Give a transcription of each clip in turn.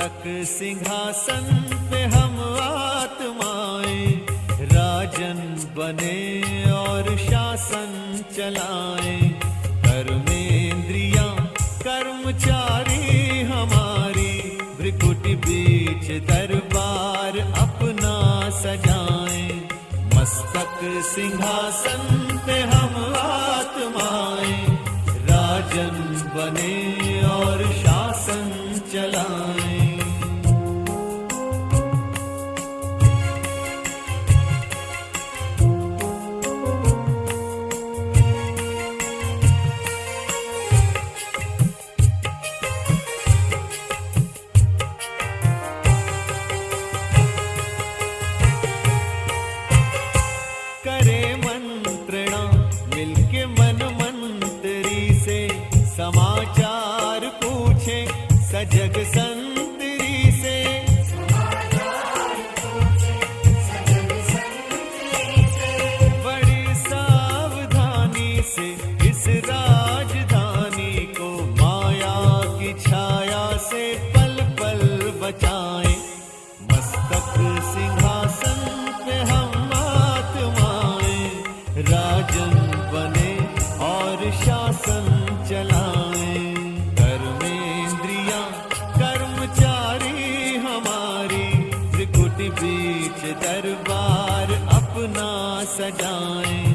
मस्तक सिंहासन पे हम आत्माएं राजन बने और शासन चलाएं। कर्मेंद्रियां कर्मचारी हमारी भ्रिकुटी बीच दरबार अपना सजाएं। मस्तक सिंहासन पे हम आत्माएं राजन बने और शासन चलाएं। करे मंत्रणा मिलके मन मंत्री से समाचार पूछे सजग संतरी से। बड़ी सावधानी से इस राजधानी को माया की छाया से पल पल बचाएं। मस्तक सिंहासन पे हम आत्माएं राजन बने और शासन चलाएं। कर्मेंद्रियां कर्मचारी हमारी त्रिकुटी बीच दरबार अपना सजाएं।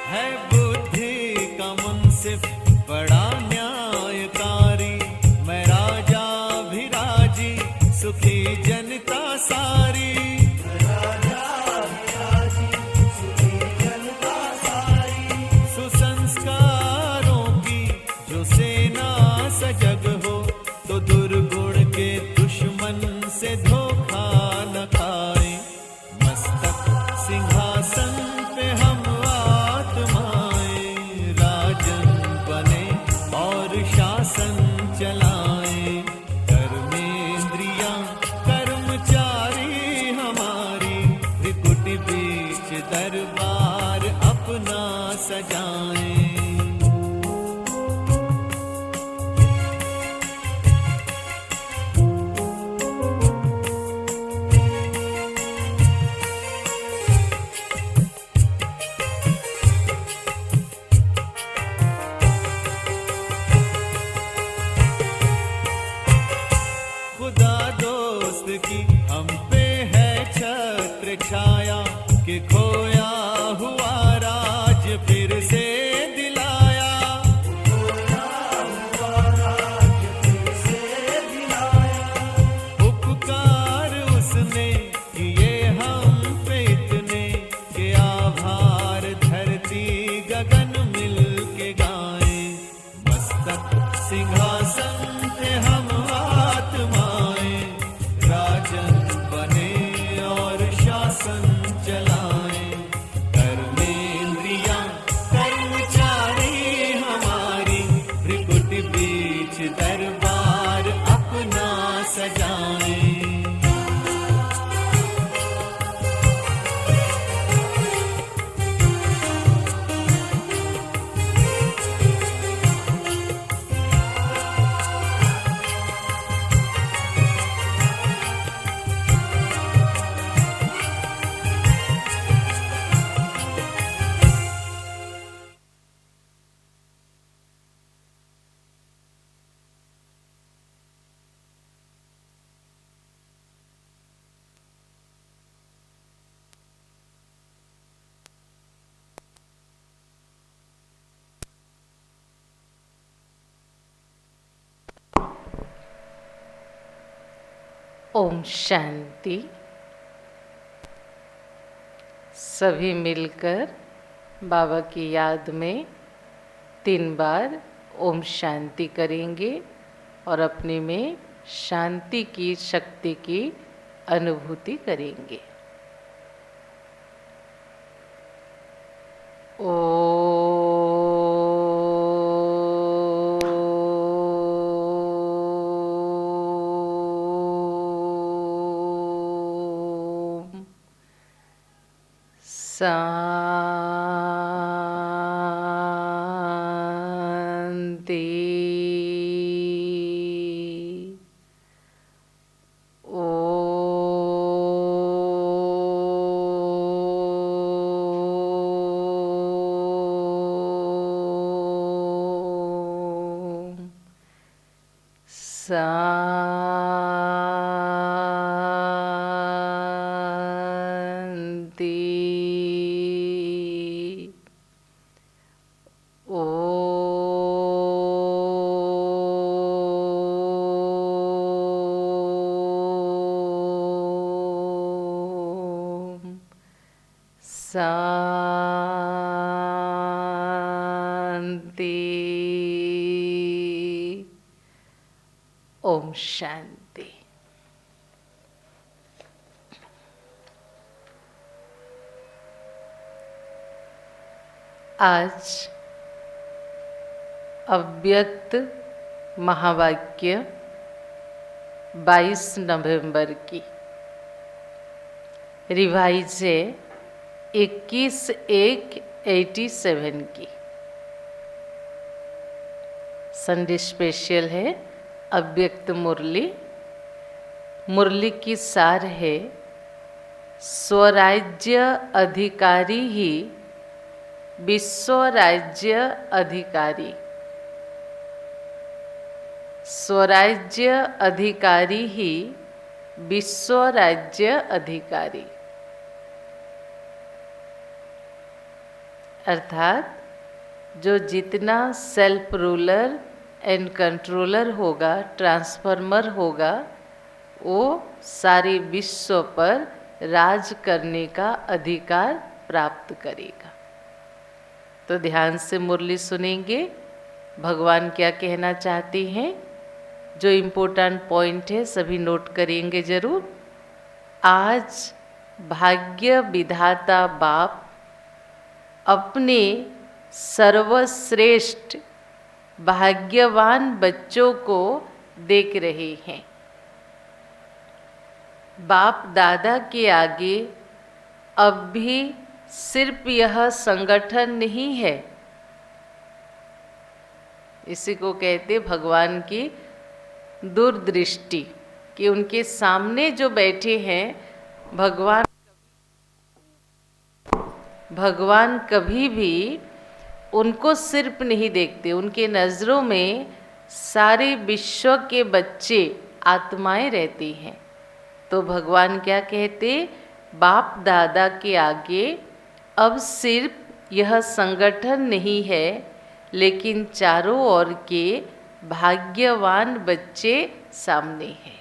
है बुद्धि का मुंसिफ बड़ा न्यायकारी, मैं राजा भी राजी सुखी जनता सारी। सुसंस्कारों की जो सेना सजग हो तो दुर्गुण के दुश्मन से धोखा न खाए। मस्तक सिंहासन पे हम आत्माएं राजन बने और शासन चलाएं। कर्मेंद्रियां कर्मचारी हमारी त्रिकुटी बीच दरबार अपना सजाएं। खुदा दोस्त की हम पे है छत्र छाया कि खोया हुआ राज फिर से दिलाया। उपकार उसने किए हम पे इतने कि आभार धरती गगन मिल के गाएं। मस्तक सिंहासन पे हम आत्माएं राजन बने और शासन चलाएं। कर्मेंद्रियां कर्मचारी हमारी त्रिकुटी बीच दरबार अपना सजाएं। ओम शांति। सभी मिलकर बाबा की याद में 3 बार ओम शांति करेंगे और अपने में शांति की शक्ति की अनुभूति करेंगे। ओ शांति। शांति। शांति। ओम शांति। आज अव्यक्त महावाक्य 22 नवंबर की रिवाइज है 21/1/87 की। संडे स्पेशल है अव्यक्त मुरली। मुरली की सार है स्वराज्य अधिकारी ही विश्व राज्य अधिकारी। स्वराज्य अधिकारी ही विश्व राज्य अधिकारी। अर्थात जो जितना सेल्फ रूलर एंड कंट्रोलर होगा, ट्रांसफॉर्मर होगा, वो सारे विश्व पर राज करने का अधिकार प्राप्त करेगा। तो ध्यान से मुरली सुनेंगे, भगवान क्या कहना चाहते हैं। जो इम्पोर्टेंट पॉइंट है सभी नोट करेंगे जरूर। आज भाग्य विधाता बाप अपने सर्वश्रेष्ठ भाग्यवान बच्चों को देख रहे हैं। बाप दादा के आगे अब भी सिर्फ यह संगठन नहीं है, इसी को कहते भगवान की दूरदृष्टि, कि उनके सामने जो बैठे हैं भगवान कभी भी उनको सिर्फ नहीं देखते, उनके नज़रों में सारे विश्व के बच्चे आत्माएं रहती हैं। तो भगवान क्या कहते, बाप दादा के आगे अब सिर्फ यह संगठन नहीं है, लेकिन चारों ओर के भाग्यवान बच्चे सामने हैं।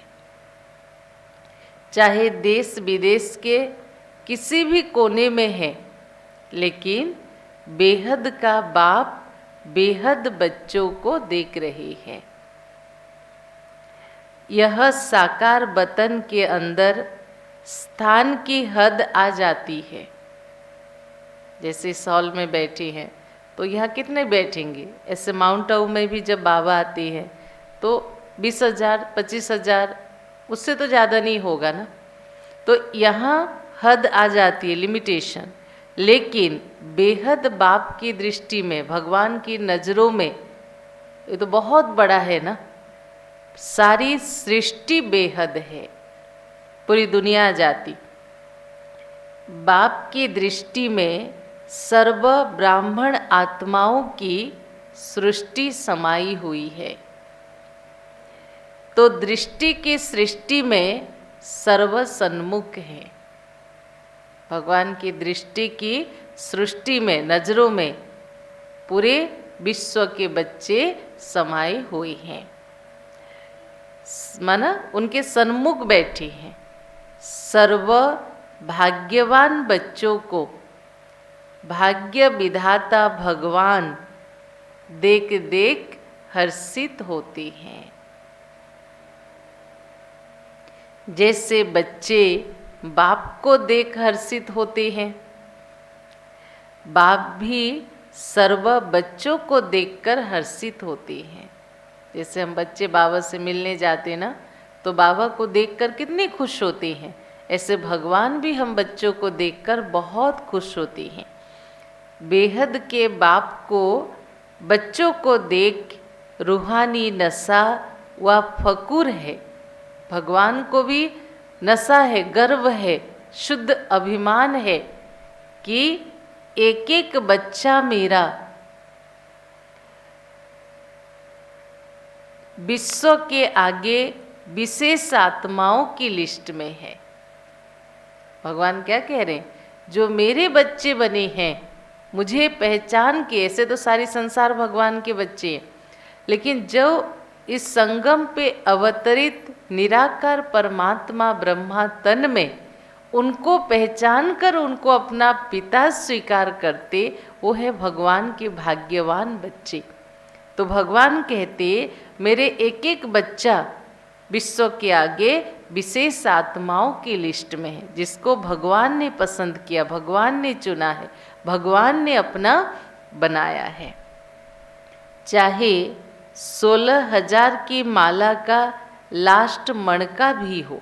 चाहे देश विदेश के किसी भी कोने में है, लेकिन बेहद का बाप बेहद बच्चों को देख रहे हैं। यह साकार वतन के अंदर स्थान की हद आ जाती है। जैसे इस हॉल में बैठे हैं तो यहाँ कितने बैठेंगे। ऐसे माउंट आबू में भी जब बाबा आते हैं तो 20,000 25,000 उससे तो ज़्यादा नहीं होगा ना। तो यहाँ हद आ जाती है, लिमिटेशन। लेकिन बेहद बाप की दृष्टि में, भगवान की नज़रों में ये तो बहुत बड़ा है ना। सारी सृष्टि बेहद है, पूरी दुनिया जाती। बाप की दृष्टि में सर्व ब्राह्मण आत्माओं की सृष्टि समाई हुई है। तो दृष्टि की सृष्टि में सर्व सन्मुख है। भगवान की दृष्टि की सृष्टि में, नजरों में पूरे विश्व के बच्चे समाये हुए हैं, माना उनके सन्मुख बैठे हैं। सर्व भाग्यवान बच्चों को भाग्य विधाता भगवान देख देख हर्षित होते हैं। जैसे बच्चे बाप को देख हर्षित होते हैं, बाप भी सर्व बच्चों को देखकर हर्षित होते हैं। जैसे हम बच्चे बाबा से मिलने जाते ना, तो बाबा को देखकर कितने खुश होते हैं। ऐसे भगवान भी हम बच्चों को देखकर बहुत खुश होती हैं। बेहद के बाप को बच्चों को देख रूहानी नशा व फकुर है। भगवान को भी नशा है, गर्व है, शुद्ध अभिमान है कि एक एक बच्चा मेरा विश्व के आगे विशेष आत्माओं की लिस्ट में है। भगवान क्या कह रहे हैं? जो मेरे बच्चे बने हैं, मुझे पहचान के, ऐसे तो सारी संसार भगवान के बच्चे हैं, लेकिन जो इस संगम पे अवतरित निराकार परमात्मा ब्रह्मा तन में उनको पहचान कर उनको अपना पिता स्वीकार करते, वो है भगवान के भाग्यवान बच्चे। तो भगवान कहते मेरे एक एक बच्चा विश्व के आगे विशेष आत्माओं की लिस्ट में है, जिसको भगवान ने पसंद किया, भगवान ने चुना है, भगवान ने अपना बनाया है। चाहे 16,000 की माला का लास्ट मणका भी हो,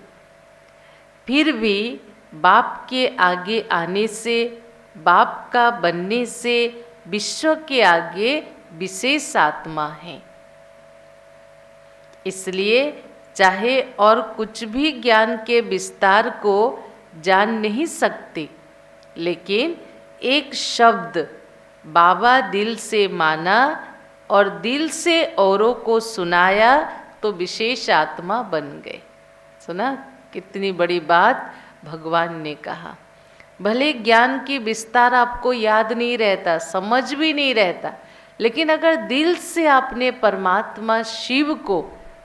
फिर भी बाप के आगे आने से, बाप का बनने से विश्व के आगे विशेष आत्मा है। इसलिए चाहे और कुछ भी ज्ञान के विस्तार को जान नहीं सकते, लेकिन एक शब्द बाबा दिल से माना और दिल से औरों को सुनाया तो विशेष आत्मा बन गए। सुना कितनी बड़ी बात भगवान ने कहा। भले ज्ञान की विस्तार आपको याद नहीं रहता, समझ भी नहीं रहता, लेकिन अगर दिल से आपने परमात्मा शिव को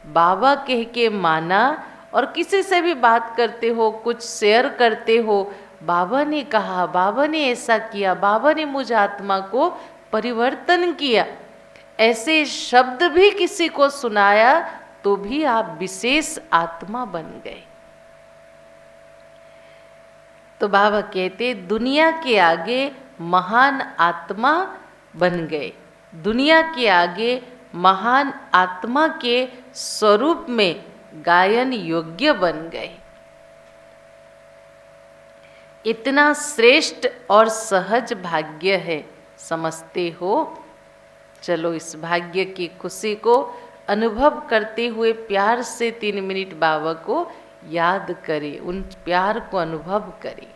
बाबा कह के माना और किसी से भी बात करते हो, कुछ शेयर करते हो, बाबा ने कहा, बाबा ने ऐसा किया, बाबा ने मुझ आत्मा को परिवर्तन किया, ऐसे शब्द भी किसी को सुनाया तो भी आप विशेष आत्मा बन गए। तो बाबा कहते दुनिया के आगे महान आत्मा बन गए, दुनिया के आगे महान आत्मा के स्वरूप में गायन योग्य बन गए। इतना श्रेष्ठ और सहज भाग्य है, समझते हो? चलो इस भाग्य की खुशी को अनुभव करते हुए प्यार से 3 मिनट बाबा को याद करें, उन प्यार को अनुभव करें।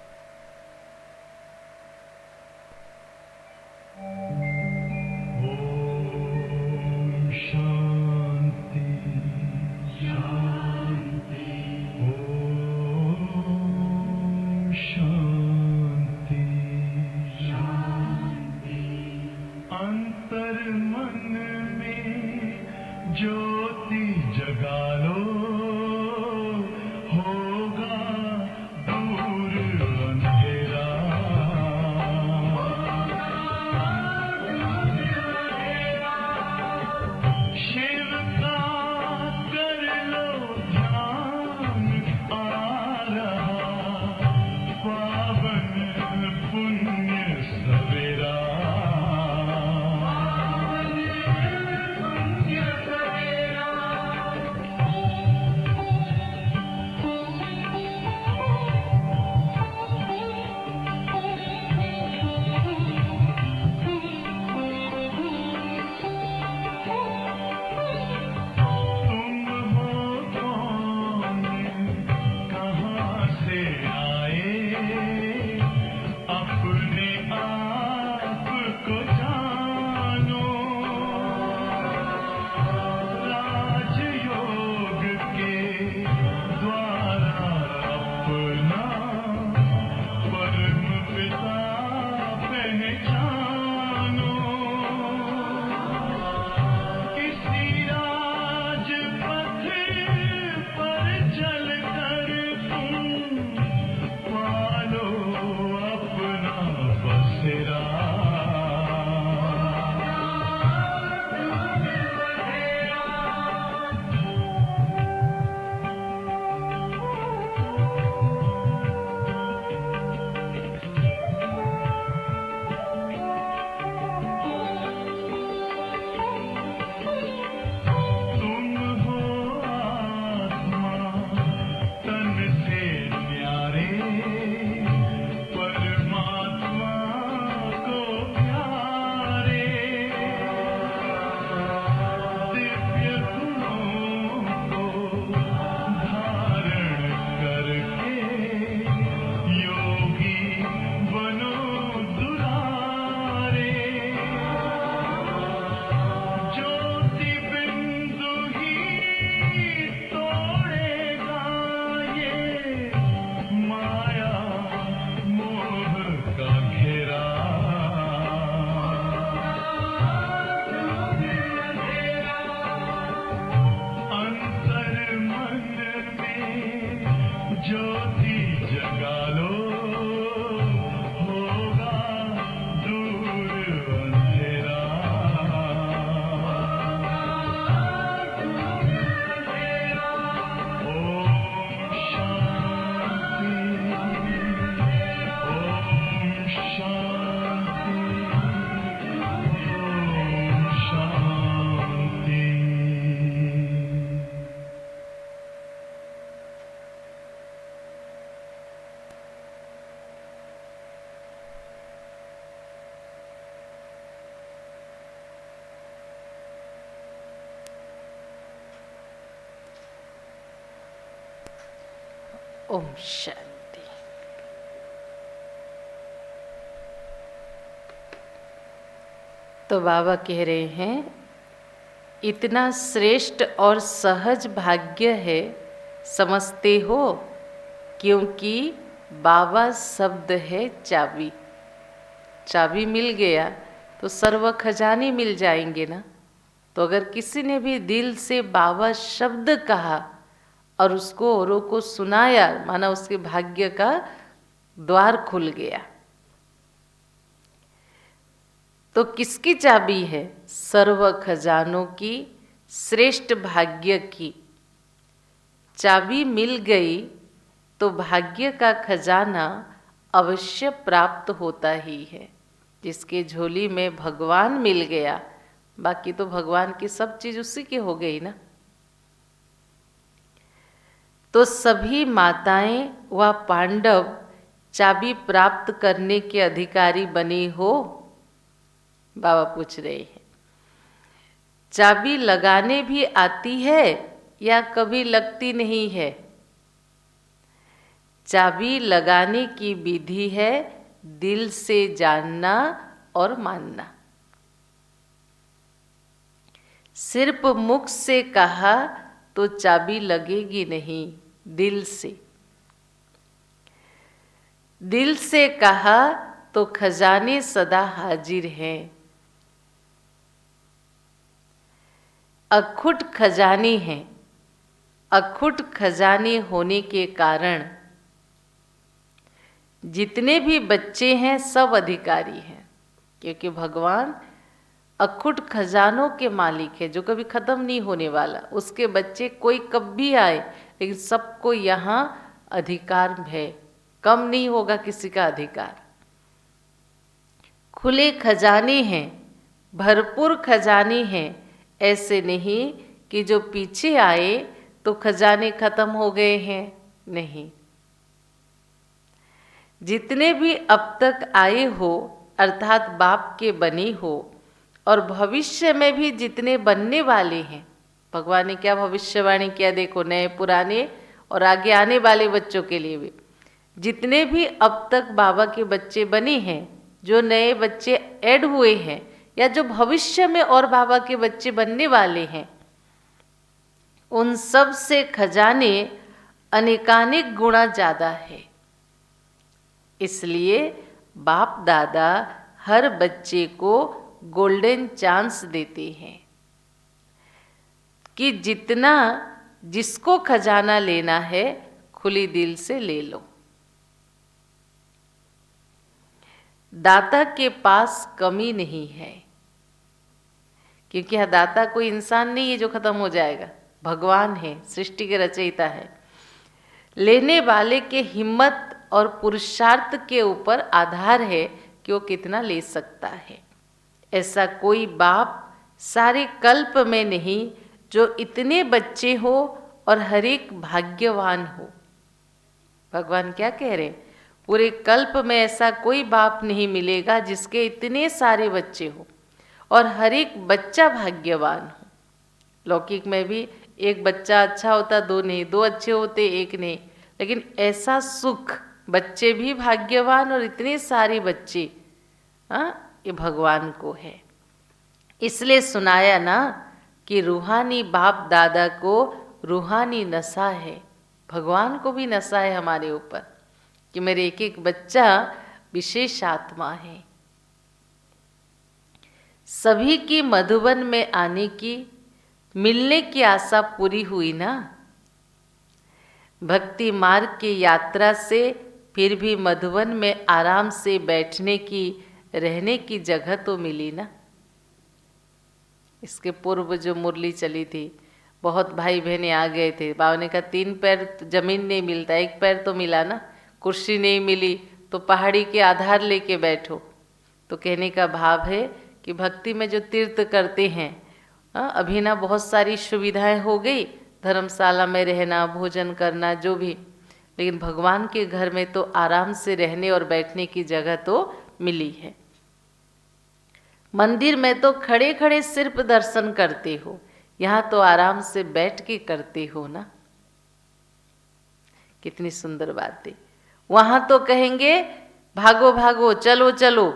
ज्योति जगा लो, होगा दूर ओम शांति। तो बाबा कह रहे हैं, इतना श्रेष्ठ और सहज भाग्य है, समझते हो, क्योंकि बाबा शब्द है चाबी। चाबी मिल गया तो सर्व खजाने मिल जाएंगे ना। तो अगर किसी ने भी दिल से बाबा शब्द कहा और उसको औरों को सुनाया, माना उसके भाग्य का द्वार खुल गया। तो किसकी चाबी है? सर्व खजानों की, श्रेष्ठ भाग्य की। चाबी मिल गई तो भाग्य का खजाना अवश्य प्राप्त होता ही है। जिसके झोली में भगवान मिल गया, बाकी तो भगवान की सब चीज उसी की हो गई ना। तो सभी माताएं व पांडव चाबी प्राप्त करने के अधिकारी बने हो? बाबा पूछ रहे हैं। चाबी लगाने भी आती है या कभी लगती नहीं है? चाबी लगाने की विधि है दिल से जानना और मानना। सिर्फ मुख से कहा तो चाबी लगेगी नहीं, दिल से। दिल से कहा तो खजाने सदा हाजिर हैं। अखुट खजाने हैं। अखुट खजाने होने के कारण जितने भी बच्चे हैं सब अधिकारी हैं, क्योंकि भगवान अखुट खजानों के मालिक है, जो कभी खत्म नहीं होने वाला। उसके बच्चे कोई कब भी आए, लेकिन सबको यहाँ अधिकार है, कम नहीं होगा किसी का अधिकार। खुले खजाने हैं, भरपूर खजाने हैं। ऐसे नहीं कि जो पीछे आए तो खजाने खत्म हो गए हैं, नहीं। जितने भी अब तक आए हो, अर्थात बाप के बने हो, और भविष्य में भी जितने बनने वाले हैं, भगवान ने क्या भविष्यवाणी किया देखो, नए पुराने और आगे आने वाले बच्चों के लिए भी। जितने भी अब तक बाबा के बच्चे बने हैं, जो नए बच्चे ऐड हुए हैं, या जो भविष्य में और बाबा के बच्चे बनने वाले हैं, उन सब से खजाने अनेकानेक गुणा ज़्यादा है। इसलिए बाप दादा हर बच्चे को गोल्डन चांस देते हैं कि जितना जिसको खजाना लेना है खुली दिल से ले लो। दाता के पास कमी नहीं है, क्योंकि यह दाता कोई इंसान नहीं है जो खत्म हो जाएगा, भगवान है, सृष्टि के रचयिता है। लेने वाले के हिम्मत और पुरुषार्थ के ऊपर आधार है कि वो कितना ले सकता है। ऐसा कोई बाप सारे कल्प में नहीं जो इतने बच्चे हो और हर एक भाग्यवान हो। भगवान क्या कह रहे हैं? पूरे कल्प में ऐसा कोई बाप नहीं मिलेगा जिसके इतने सारे बच्चे हो और हर एक बच्चा भाग्यवान हो। लौकिक में भी एक बच्चा अच्छा होता, दो नहीं, दो अच्छे होते, एक नहीं। लेकिन ऐसा सुख, बच्चे भी भाग्यवान और इतने सारे बच्चे, ये भगवान को है। इसलिए सुनाया ना कि रूहानी बाप दादा को रूहानी नशा है। भगवान को भी नशा है हमारे ऊपर कि मेरे एक एक बच्चा विशेष आत्मा है। सभी की मधुबन में आने की, मिलने की आशा पूरी हुई ना। भक्ति मार्ग की यात्रा से फिर भी मधुबन में आराम से बैठने की, रहने की जगह तो मिली ना। इसके पूर्व जो मुरली चली थी, बहुत भाई बहने आ गए थे। बाबा ने कहा 3 पैर जमीन नहीं मिलता, 1 पैर तो मिला ना। कुर्सी नहीं मिली तो पहाड़ी के आधार लेके बैठो। तो कहने का भाव है कि भक्ति में जो तीर्थ करते हैं, अभी ना बहुत सारी सुविधाएं हो गई, धर्मशाला में रहना, भोजन करना, जो भी, लेकिन भगवान के घर में तो आराम से रहने और बैठने की जगह तो मिली है। मंदिर में तो खड़े खड़े सिर्फ दर्शन करते हो, यहाँ तो आराम से बैठ के करते हो ना। कितनी सुंदर बात है। वहां तो कहेंगे भागो भागो, चलो चलो।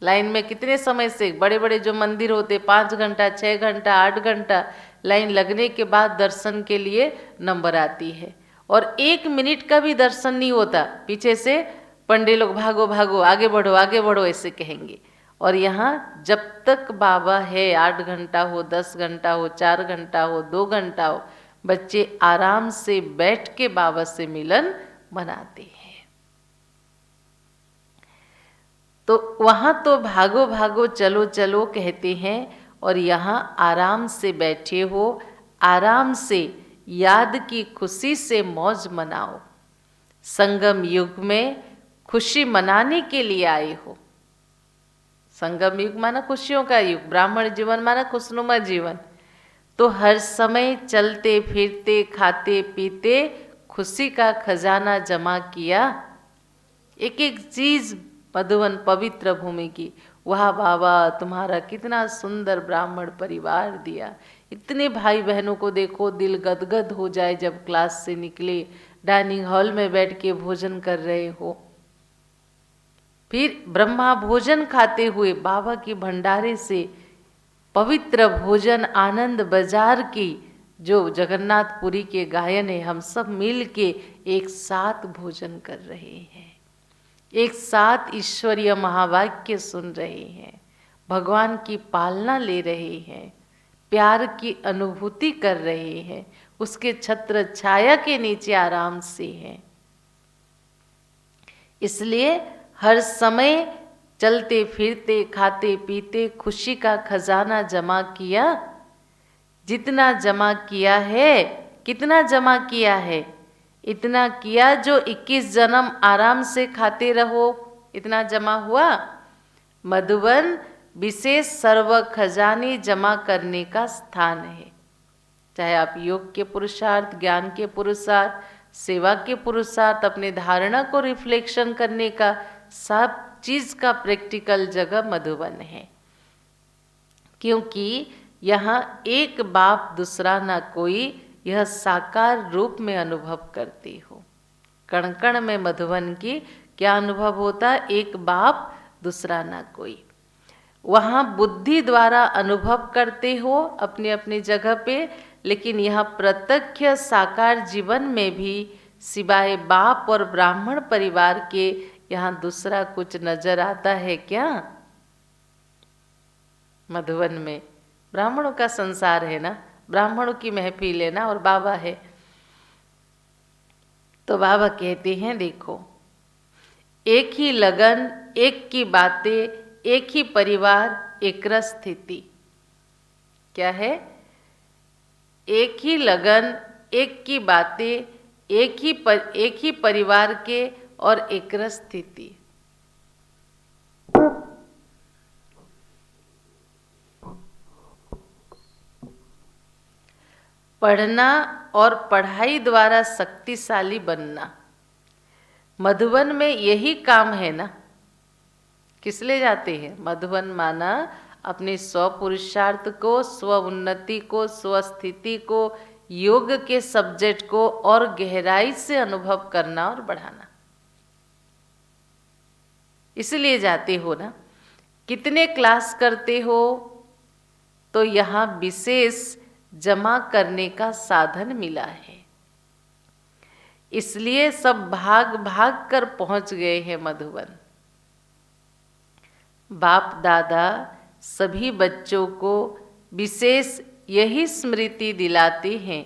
लाइन में कितने समय से, बड़े बड़े जो मंदिर होते 5 घंटा, 6 घंटा, 8 घंटा लाइन लगने के बाद दर्शन के लिए नंबर आती है, और 1 मिनट का भी दर्शन नहीं होता। पीछे से पंडित लोग भागो भागो, आगे बढ़ो ऐसे कहेंगे। और यहाँ जब तक बाबा है, 8 घंटा हो, 10 घंटा हो, 4 घंटा हो, 2 घंटा हो, बच्चे आराम से बैठ के बाबा से मिलन मनाते हैं। तो वहाँ तो भागो भागो, चलो चलो कहते हैं, और यहाँ आराम से बैठे हो, आराम से याद की खुशी से मौज मनाओ। संगम युग में खुशी मनाने के लिए आए हो। संगम युग माना खुशियों का युग, ब्राह्मण जीवन माना खुशनुमा जीवन। तो हर समय चलते फिरते, खाते पीते खुशी का खजाना जमा किया। एक एक चीज मधुवन पवित्र भूमि की। वाह बाबा, तुम्हारा कितना सुंदर ब्राह्मण परिवार दिया। इतने भाई बहनों को देखो, दिल गदगद हो जाए जब क्लास से निकले, डाइनिंग हॉल में बैठ के भोजन कर रहे हो। फिर ब्रह्मा भोजन खाते हुए बाबा की भंडारे से पवित्र भोजन, आनंद बाजार की जो जगन्नाथपुरी के गायन है, हम सब मिल के एक साथ भोजन कर रहे हैं, एक साथ ईश्वरीय महावाक्य सुन रहे हैं, भगवान की पालना ले रहे हैं, प्यार की अनुभूति कर रहे हैं, उसके छत्र छाया के नीचे आराम से हैं। इसलिए हर समय चलते फिरते, खाते पीते खुशी का खजाना जमा किया। जितना जमा किया है, कितना जमा किया है? इतना किया जो 21 जन्म आराम से खाते रहो, इतना जमा हुआ। मधुवन विशेष सर्व खजाने जमा करने का स्थान है। चाहे आप योग के पुरुषार्थ, ज्ञान के पुरुषार्थ, सेवा के पुरुषार्थ, अपने धारणा को रिफ्लेक्शन करने का, सब चीज का प्रैक्टिकल जगह मधुवन है। क्योंकि यहाँ एक बाप दूसरा ना कोई, यह साकार रूप में अनुभव करते हो। कण कण में मधुवन की क्या अनुभव होता? एक बाप दूसरा ना कोई। वहाँ बुद्धि द्वारा अनुभव करते हो अपनी अपनी जगह पे, लेकिन यह प्रत्यक्ष साकार जीवन में भी सिवाय बाप और ब्राह्मण परिवार के यहाँ दूसरा कुछ नजर आता है क्या? मधुवन में ब्राह्मणों का संसार है ना, ब्राह्मणों की महफिल है ना, और बाबा है। तो बाबा कहते हैं देखो, एक ही लगन, एक की बातें, एक ही परिवार, एक रस स्थिति। क्या है? एक ही लगन, एक की बातें, एक ही परिवार के और एक रस स्थिति। पढ़ना और पढ़ाई द्वारा शक्तिशाली बनना, मधुवन में यही काम है ना। किस ले जाते हैं? मधुवन माना अपने स्व पुरुषार्थ को, स्व उन्नति को, स्व स्थिति को, योग के सब्जेक्ट को और गहराई से अनुभव करना और बढ़ाना। इसलिए जाते हो ना। कितने क्लास करते हो? तो यहाँ विशेष जमा करने का साधन मिला है, इसलिए सब भाग भाग कर पहुंच गए हैं मधुवन। बाप दादा सभी बच्चों को विशेष यही स्मृति दिलाते हैं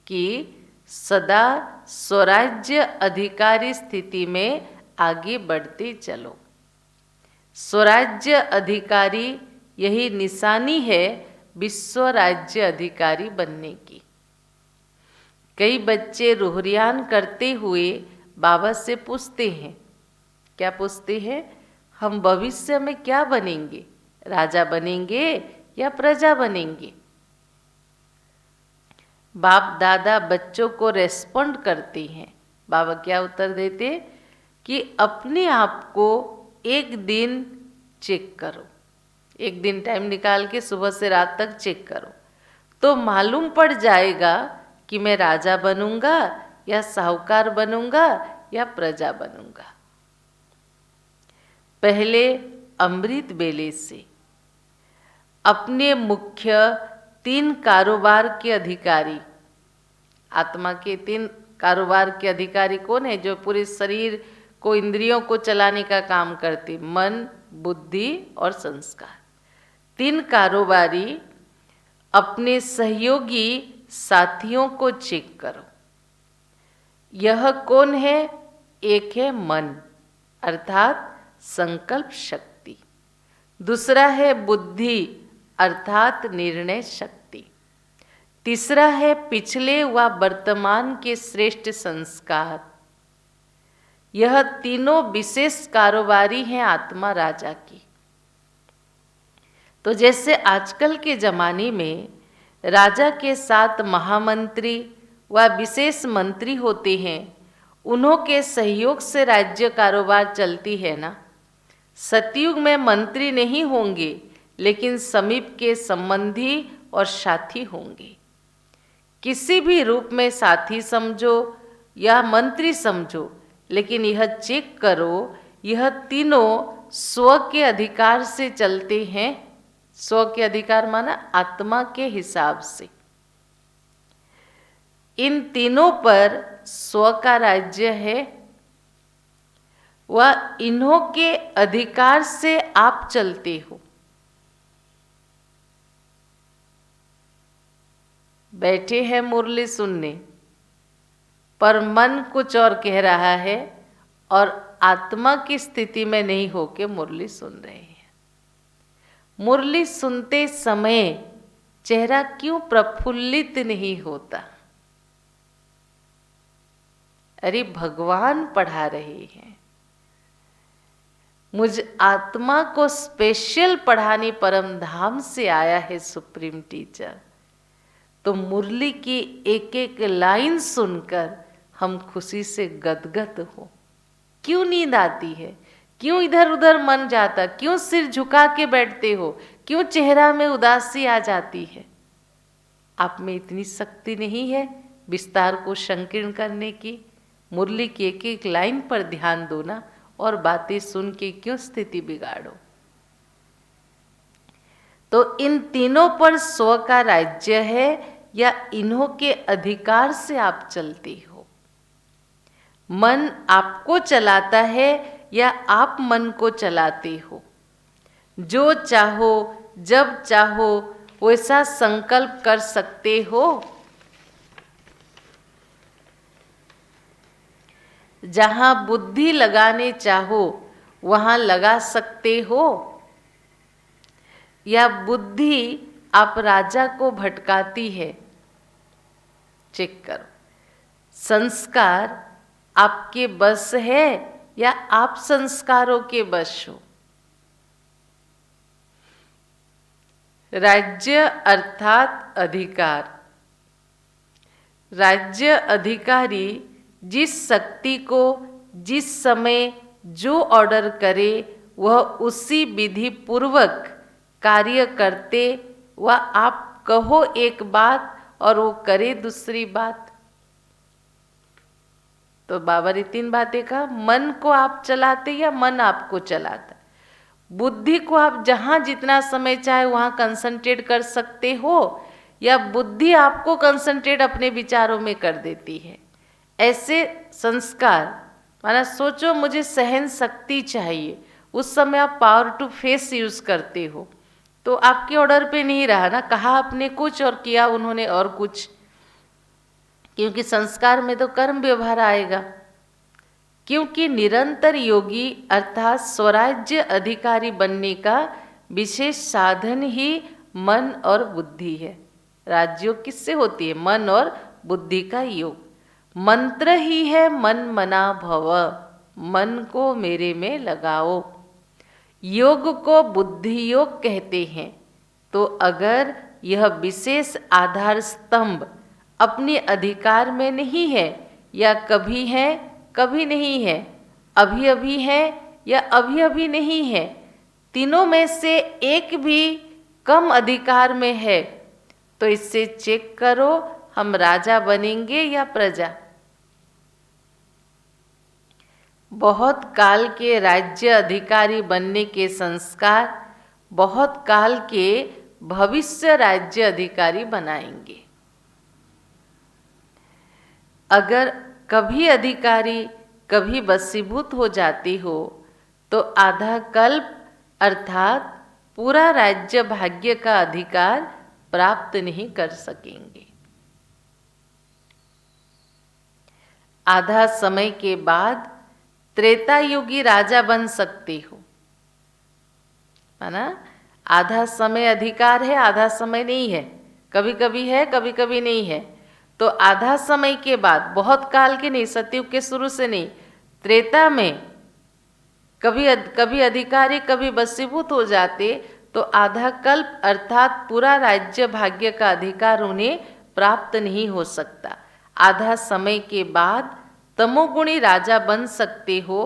कि सदा स्वराज्य अधिकारी स्थिति में आगे बढ़ते चलो। स्वराज्य अधिकारी यही निशानी है विश्व राज्य अधिकारी बनने की। कई बच्चे रुहरियान करते हुए बाबा से पूछते हैं, क्या पूछते हैं? हम भविष्य में क्या बनेंगे? राजा बनेंगे या प्रजा बनेंगे? बाप दादा बच्चों को रेस्पॉन्ड करते हैं। बाबा क्या उत्तर देते? कि अपने आप को एक दिन चेक करो, एक दिन टाइम निकाल के सुबह से रात तक चेक करो, तो मालूम पड़ जाएगा कि मैं राजा बनूंगा या साहूकार बनूंगा या प्रजा बनूंगा। पहले अमृत बेले से अपने मुख्य 3 कारोबार के अधिकारी, आत्मा के 3 कारोबार के अधिकारी कौन है? जो पूरे शरीर को, इंद्रियों को चलाने का काम करते, मन, बुद्धि और संस्कार। 3 कारोबारी अपने सहयोगी साथियों को चेक करो। यह कौन है? एक है मन अर्थात संकल्प शक्ति, दूसरा है बुद्धि अर्थात निर्णय शक्ति, तीसरा है पिछले व वर्तमान के श्रेष्ठ संस्कार। यह तीनों विशेष कारोबारी हैं आत्मा राजा की। तो जैसे आजकल के जमाने में राजा के साथ महामंत्री व विशेष मंत्री होते हैं, उन्हों के सहयोग से राज्य कारोबार चलती है ना। सतयुग में मंत्री नहीं होंगे, लेकिन समीप के संबंधी और साथी होंगे। किसी भी रूप में साथी समझो या मंत्री समझो, लेकिन यह चेक करो, यह तीनों स्व के अधिकार से चलते हैं। स्व के अधिकार माना आत्मा के हिसाब से। इन तीनों पर स्व का राज्य है व इन्हों के अधिकार से आप चलते हो। बैठे हैं मुरली सुनने, पर मन कुछ और कह रहा है और आत्मा की स्थिति में नहीं होके मुरली सुन रहे हैं। मुरली सुनते समय चेहरा क्यों प्रफुल्लित नहीं होता? अरे भगवान पढ़ा रहे हैं, मुझ आत्मा को स्पेशल पढ़ाने परम धाम से आया है सुप्रीम टीचर। तो मुरली की एक एक लाइन सुनकर हम खुशी से गदगद हो। क्यों नींद आती है? क्यों इधर उधर मन जाता? क्यों सिर झुका के बैठते हो? क्यों चेहरा में उदासी आ जाती है? आप में इतनी शक्ति नहीं है विस्तार को संकीर्ण करने की? मुरली की एक एक लाइन पर ध्यान दो ना, और बातें सुन के क्यों स्थिति बिगाड़ो? तो इन तीनों पर स्व का राज्य है या इन्हों के अधिकार से आप चलते हो? मन आपको चलाता है या आप मन को चलाते हो? जो चाहो जब चाहो वैसा संकल्प कर सकते हो। जहां बुद्धि लगाने चाहो वहां लगा सकते हो, या बुद्धि आप राजा को भटकाती है? चेक करो। संस्कार आपके बस है या आप संस्कारों के बस हो? राज्य अर्थात अधिकार। राज्य अधिकारी जिस शक्ति को जिस समय जो ऑर्डर करे वह उसी विधि पूर्वक कार्य करते, व आप कहो एक बात और वो करे दूसरी बात। तो बाबा ने 3 बातें कहा। मन को आप चलाते या मन आपको चलाता? बुद्धि को आप जहां जितना समय चाहे वहां कंसंट्रेट कर सकते हो, या बुद्धि आपको कंसंट्रेट अपने विचारों में कर देती है? ऐसे संस्कार, माना सोचो मुझे सहन शक्ति चाहिए, उस समय आप पावर टू फेस यूज करते हो, तो आपके ऑर्डर पे नहीं रहा ना, कहा आपने कुछ और किया उन्होंने और कुछ। क्योंकि संस्कार में तो कर्म व्यवहार आएगा। क्योंकि निरंतर योगी अर्थात स्वराज्य अधिकारी बनने का विशेष साधन ही मन और बुद्धि है। राजयोग किससे होती है? मन और बुद्धि का योग। मंत्र ही है मन मना भव, मन को मेरे में लगाओ। योग को बुद्धि योग कहते हैं। तो अगर यह विशेष आधार स्तंभ अपने अधिकार में नहीं है, या कभी है कभी नहीं है, अभी अभी है या अभी अभी नहीं है, तीनों में से एक भी कम अधिकार में है, तो इससे चेक करो हम राजा बनेंगे या प्रजा। बहुत काल के राज्य अधिकारी बनने के संस्कार बहुत काल के भविष्य राज्य अधिकारी बनाएंगे। अगर कभी अधिकारी कभी वशीभूत हो जाती हो तो आधा कल्प अर्थात पूरा राज्य भाग्य का अधिकार प्राप्त नहीं कर सकेंगे। आधा समय के बाद त्रेता युगी राजा बन सकते हो, है ना। आधा समय अधिकार है, आधा समय नहीं है, कभी कभी है कभी कभी नहीं है। तो आधा समय के बाद, बहुत काल के नहीं, सतयुग के शुरू से नहीं, त्रेता में कभी अधिकारी कभी वशीभूत हो जाते तो आधा कल्प अर्थात पूरा राज्य भाग्य का अधिकार उन्हें प्राप्त नहीं हो सकता। आधा समय के बाद तमोगुणी राजा बन सकते हो।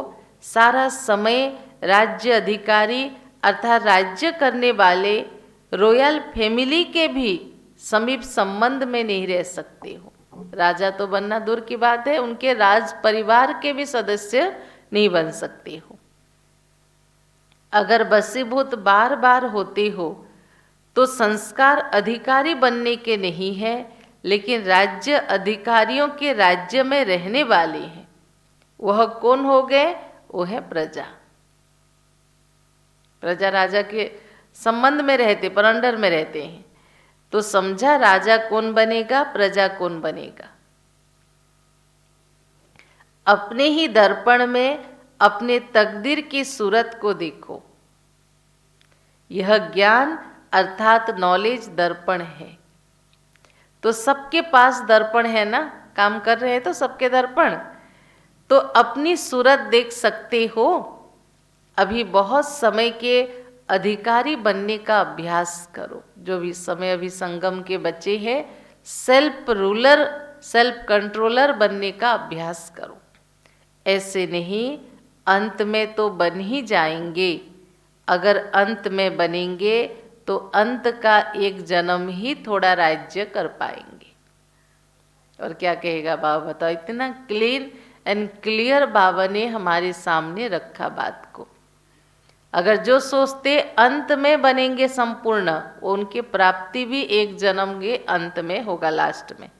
सारा समय राज्य अधिकारी अर्थात राज्य करने वाले रॉयल फैमिली के भी समीप संबंध में नहीं रह सकते हो। राजा तो बनना दूर की बात है, उनके राज परिवार के भी सदस्य नहीं बन सकते हो। अगर वशीभूत बार बार होते हो तो संस्कार अधिकारी बनने के नहीं है, लेकिन राज्य अधिकारियों के राज्य में रहने वाले हैं। वह कौन हो गए? वो है प्रजा। प्रजा राजा के संबंध में रहते, पर अंडर में रहते हैं। तो समझा, राजा कौन बनेगा, प्रजा कौन बनेगा। अपने ही दर्पण में अपने तकदीर की सूरत को देखो। यह ज्ञान अर्थात नॉलेज दर्पण है। तो सबके पास दर्पण है ना, काम कर रहे हैं तो सबके दर्पण। तो अपनी सूरत देख सकते हो। अभी बहुत समय के अधिकारी बनने का अभ्यास करो। जो भी समय अभी संगम के बच्चे हैं, सेल्फ रूलर सेल्फ कंट्रोलर बनने का अभ्यास करो। ऐसे नहीं, अंत में तो बन ही जाएंगे। अगर अंत में बनेंगे तो अंत का एक जन्म ही थोड़ा राज्य कर पाएंगे। और क्या कहेगा बाबा, बताओ। इतना क्लीन एंड क्लियर बाबा ने हमारे सामने रखा बात को। अगर जो सोचते अंत में बनेंगे संपूर्ण, वो उनकी प्राप्ति भी एक जन्म के अंत में होगा, लास्ट में।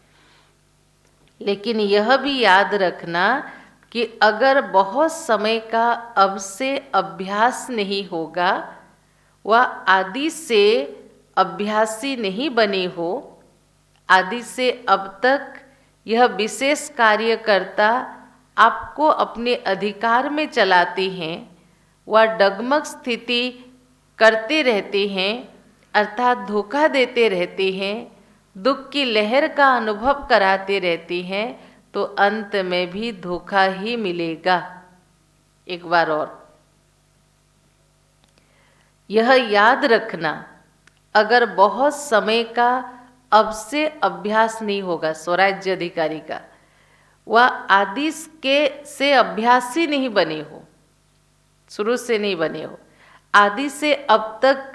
लेकिन यह भी याद रखना कि अगर बहुत समय का अब से अभ्यास नहीं होगा, वह आदि से अभ्यासी नहीं बने हो, आदि से अब तक यह विशेष कार्यकर्ता आपको अपने अधिकार में चलाते हैं, वह डगमग स्थिति करते रहते हैं अर्थात धोखा देते रहते हैं, दुख की लहर का अनुभव कराते रहते हैं, तो अंत में भी धोखा ही मिलेगा। एक बार और यह याद रखना, अगर बहुत समय का अब से अभ्यास नहीं होगा स्वराज्य अधिकारी का, वह आदि के से अभ्यासी नहीं बने हो, शुरू से नहीं बने हो, आदि से अब तक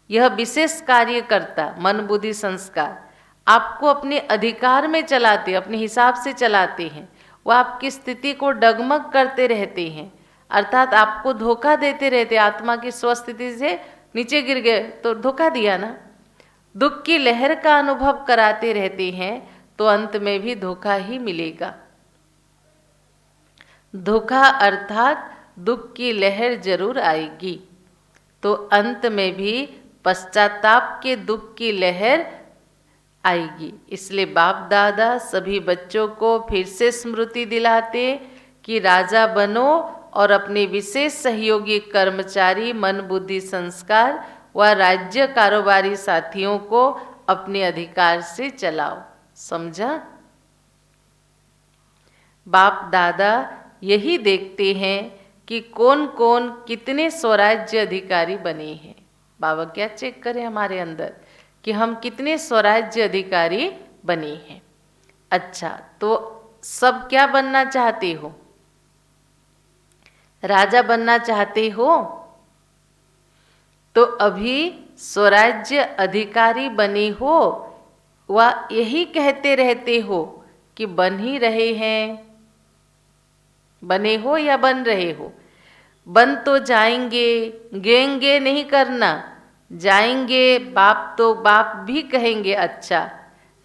यह विशेष कार्य करता मन बुद्धि संस्कार आपको अपने अधिकार में चलाते, अपने हिसाब से चलाते हैं। वह आपकी स्थिति को डगमग करते रहते हैं अर्थात आपको धोखा देते रहते। आत्मा की स्वस्थिति से नीचे गिर गए तो धोखा दिया ना। दुख की लहर का अनुभव कराते रहते हैं तो अंत में भी धोखा ही मिलेगा। धोखा अर्थात दुख की लहर जरूर आएगी, तो अंत में भी पश्चाताप के दुख की लहर आएगी। इसलिए बाप दादा सभी बच्चों को फिर से स्मृति दिलाते कि राजा बनो और अपने विशेष सहयोगी कर्मचारी मन बुद्धि संस्कार व राज्य कारोबारी साथियों को अपने अधिकार से चलाओ। समझा? बाप दादा यही देखते हैं कि कौन कौन कितने स्वराज्य अधिकारी बने हैं। बाबा क्या चेक करें हमारे अंदर कि हम कितने स्वराज्य अधिकारी बने हैं। अच्छा, तो सब क्या बनना चाहते हो? राजा बनना चाहते हो? तो अभी स्वराज्य अधिकारी बने हो, वह यही कहते रहते हो कि बन ही रहे हैं। बने हो या बन रहे हो। बन तो जाएंगे, गेंगे नहीं करना, जाएंगे बाप तो बाप भी कहेंगे अच्छा,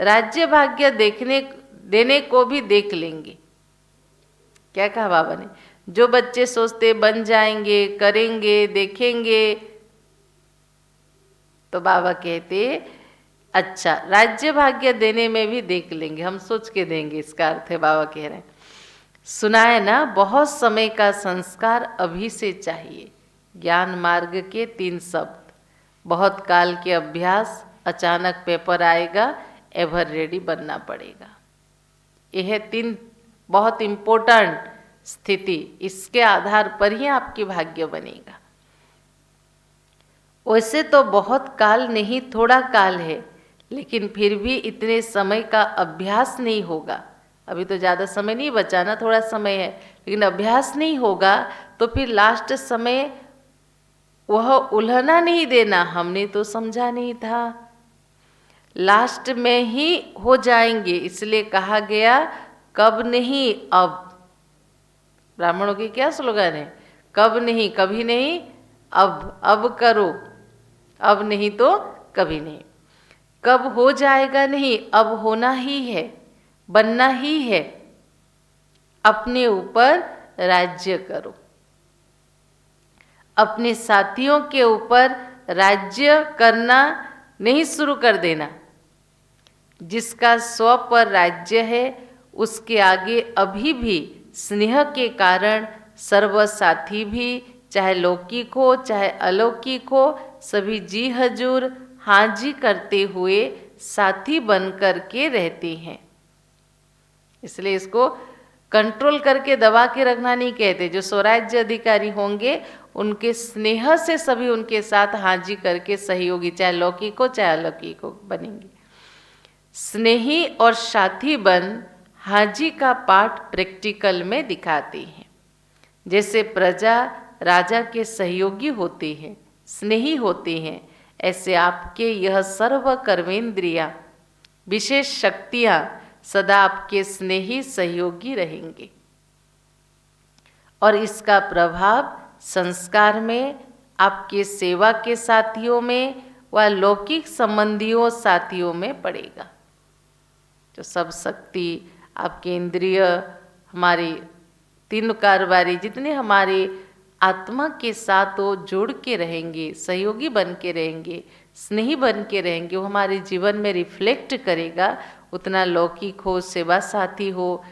राज्य भाग्य देखने देने को भी देख लेंगे। क्या कहा बाबा ने? जो बच्चे सोचते बन जाएंगे, करेंगे, देखेंगे, तो बाबा कहते अच्छा राज्य भाग्य देने में भी देख लेंगे, हम सोच के देंगे, इसका अर्थ है बाबा कह रहे हैं। सुना है ना, बहुत समय का संस्कार अभी से चाहिए। ज्ञान मार्ग के 3 शब्द, बहुत काल के अभ्यास, अचानक पेपर आएगा, एवर रेडी बनना पड़ेगा। यह 3 बहुत इम्पोर्टेंट स्थिति, इसके आधार पर ही आपकी भाग्य बनेगा। वैसे तो बहुत काल नहीं, थोड़ा काल है, लेकिन फिर भी इतने समय का अभ्यास नहीं होगा। अभी तो ज़्यादा समय नहीं बचा ना, थोड़ा समय है, लेकिन अभ्यास नहीं होगा तो फिर लास्ट समय वह उलझना नहीं देना, हमने तो समझा नहीं था, लास्ट में ही हो जाएंगे। इसलिए कहा गया कब नहीं अब। ब्राह्मणों की क्या स्लोगन है? कब नहीं, कभी नहीं, अब करो, अब नहीं तो कभी नहीं। कब हो जाएगा नहीं, अब होना ही है, बनना ही है। अपने ऊपर राज्य करो, अपने साथियों के ऊपर राज्य करना नहीं शुरू कर देना। जिसका स्व पर राज्य है उसके आगे अभी भी स्नेह के कारण सर्व साथी भी, चाहे लौकिक हो चाहे अलौकिक हो, सभी जी हजूर हाँ जी करते हुए साथी बन कर के रहते हैं। इसलिए इसको कंट्रोल करके दबा के रखना नहीं कहते। जो स्वराज्य अधिकारी होंगे उनके स्नेह से सभी उनके साथ हाँ जी करके सहयोगी, चाहे लौकिक हो चाहे अलौकिक हो, बनेंगे। स्नेही और साथी बन हाजी का पाठ प्रैक्टिकल में दिखाते हैं। जैसे प्रजा राजा के सहयोगी होते हैं, स्नेही होते हैं, ऐसे आपके यह सर्व कर्मेंद्रियां, विशेष शक्तियां सदा आपके स्नेही सहयोगी रहेंगे। और इसका प्रभाव संस्कार में, आपके सेवा के साथियों में व लौकिक संबंधियों साथियों में पड़ेगा। तो सब शक्ति आपके इंद्रिय, हमारी 3 कारोबारी जितने हमारे आत्मा के साथ वो जोड़ के रहेंगे, सहयोगी बन के रहेंगे, स्नेही बन के रहेंगे, वो हमारे जीवन में रिफ्लेक्ट करेगा। उतना लौकिक हो, सेवा साथी हो,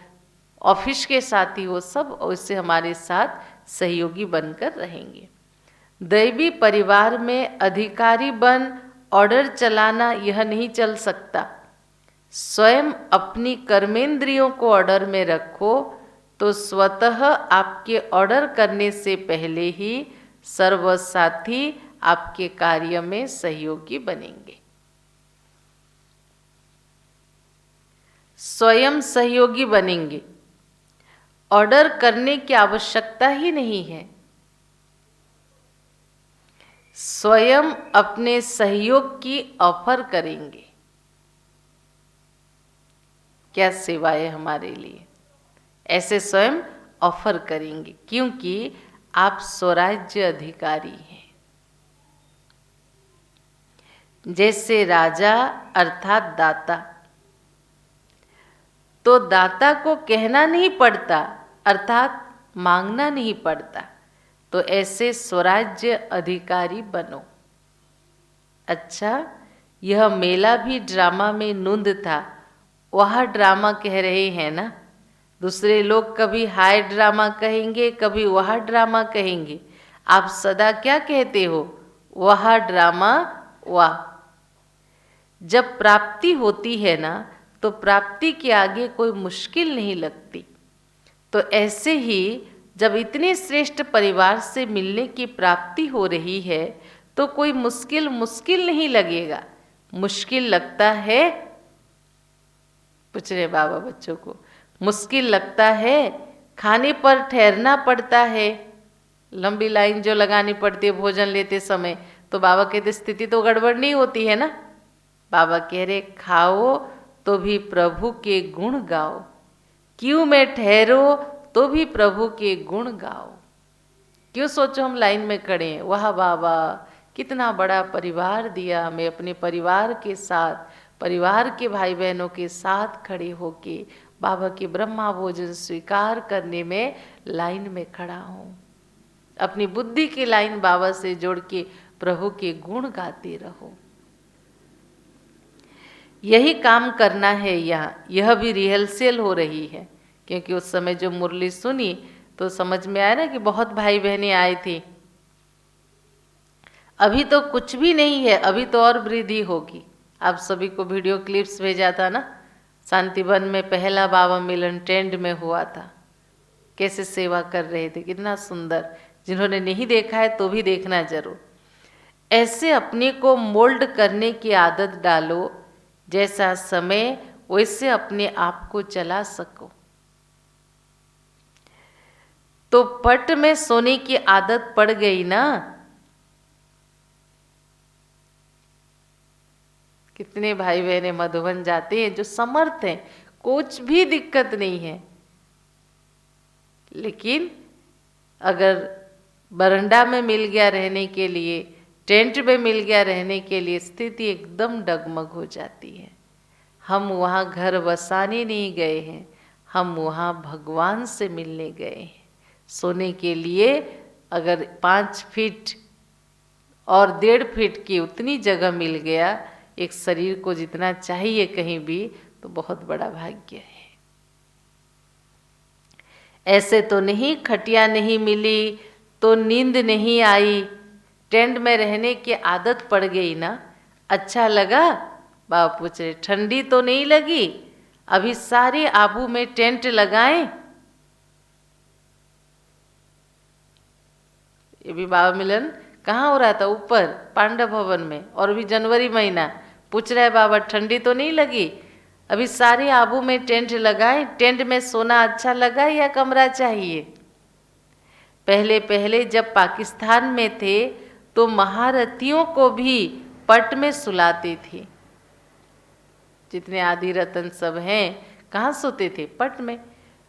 ऑफिस के साथी हो, सब उससे हमारे साथ सहयोगी बनकर रहेंगे। दैवी परिवार में अधिकारी बन ऑर्डर चलाना यह नहीं चल सकता। स्वयं अपनी कर्मेंद्रियों को ऑर्डर में रखो तो स्वतः आपके ऑर्डर करने से पहले ही सर्व साथी आपके कार्य में सहयोगी बनेंगे। स्वयं सहयोगी बनेंगे, ऑर्डर करने की आवश्यकता ही नहीं है। स्वयं अपने सहयोग की ऑफर करेंगे। क्या सेवा है हमारे लिए, ऐसे स्वयं ऑफर करेंगे, क्योंकि आप स्वराज्य अधिकारी हैं। जैसे राजा अर्थात दाता, तो दाता को कहना नहीं पड़ता, अर्थात मांगना नहीं पड़ता। तो ऐसे स्वराज्य अधिकारी बनो। अच्छा, यह मेला भी ड्रामा में नूंद था, वह ड्रामा कह रहे हैं ना। दूसरे लोग कभी हाय ड्रामा कहेंगे, कभी वह ड्रामा कहेंगे। आप सदा क्या कहते हो? वह ड्रामा वाह। जब प्राप्ति होती है ना, तो प्राप्ति के आगे कोई मुश्किल नहीं लगती। तो ऐसे ही जब इतने श्रेष्ठ परिवार से मिलने की प्राप्ति हो रही है, तो कोई मुश्किल नहीं लगेगा। मुश्किल लगता है, पूछ रहे बाबा बच्चों को, मुश्किल लगता है, खाने पर ठहरना पड़ता है, लंबी लाइन जो लगानी पड़ती है भोजन लेते समय। तो बाबा कहते स्थिति तो गड़बड़ नहीं होती है ना। बाबा कह रहे खाओ तो भी प्रभु के गुण गाओ, क्यों में ठहरो तो भी प्रभु के गुण गाओ। क्यों सोचो हम लाइन में खड़े हैं, वाह बाबा कितना बड़ा परिवार दिया, मैं अपने परिवार के साथ, परिवार के भाई बहनों के साथ खड़े होके बाबा के ब्रह्मा भोजन स्वीकार करने में लाइन में खड़ा हूँ। अपनी बुद्धि की लाइन बाबा से जोड़ के प्रभु के गुण गाते रहो। यही काम करना है यहाँ। यह भी रिहर्सल हो रही है, क्योंकि उस समय जो मुरली सुनी तो समझ में आया ना कि बहुत भाई बहनें आए थे। अभी तो कुछ भी नहीं है, अभी तो और वृद्धि होगी। आप सभी को वीडियो क्लिप्स भेजा था ना, शांतिवन में पहला बाबा मिलन टेंट में हुआ था, कैसे सेवा कर रहे थे, कितना सुंदर। जिन्होंने नहीं देखा है तो भी देखना जरूर। ऐसे अपने को मोल्ड करने की आदत डालो, जैसा समय वैसे अपने आप को चला सको। तो पट में सोने की आदत पड़ गई ना। कितने भाई बहने मधुबन जाते हैं जो समर्थ हैं, कुछ भी दिक्कत नहीं है, लेकिन अगर बरंडा में मिल गया रहने के लिए, टेंट में मिल गया रहने के लिए, स्थिति एकदम डगमग हो जाती है। हम वहाँ घर बसाने नहीं गए हैं, हम वहाँ भगवान से मिलने गए हैं। सोने के लिए अगर 5 फीट और 1.5 फीट की उतनी जगह मिल गया एक शरीर को जितना चाहिए कहीं भी, तो बहुत बड़ा भाग्य है। ऐसे तो नहीं खटिया नहीं मिली तो नींद नहीं आई, टेंट में रहने की आदत पड़ गई ना। अच्छा लगा? बाबा पूछ रहे ठंडी तो नहीं लगी? अभी सारे आबू में टेंट लगाएं। ये भी बाबा मिलन कहाँ हो रहा था? ऊपर पांडव भवन में, और भी जनवरी महीना। पूछ रहे बाबा ठंडी तो नहीं लगी? अभी सारे आबू में टेंट लगाए। टेंट में सोना अच्छा लगा या कमरा चाहिए? पहले पहले जब पाकिस्तान में थे तो महारथियों को भी पट में सुलाते थे। जितने आदि रतन सब हैं कहाँ सोते थे? पट में।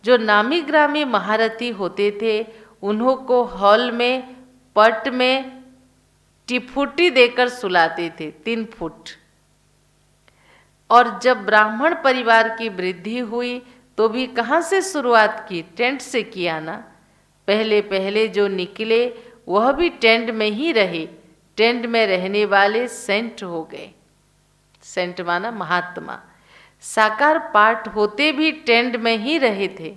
जो नामी ग्रामी महारथी होते थे उन्हों को हॉल में पट में टिफुटी देकर सुलाते थे 3 फुट। और जब ब्राह्मण परिवार की वृद्धि हुई तो भी कहाँ से शुरुआत की? टेंट से किया ना। पहले पहले जो निकले वह भी टेंट में ही रहे। टेंट में रहने वाले सेंट हो गए। सेंट माना महात्मा। साकार पाठ होते भी टेंट में ही रहे थे।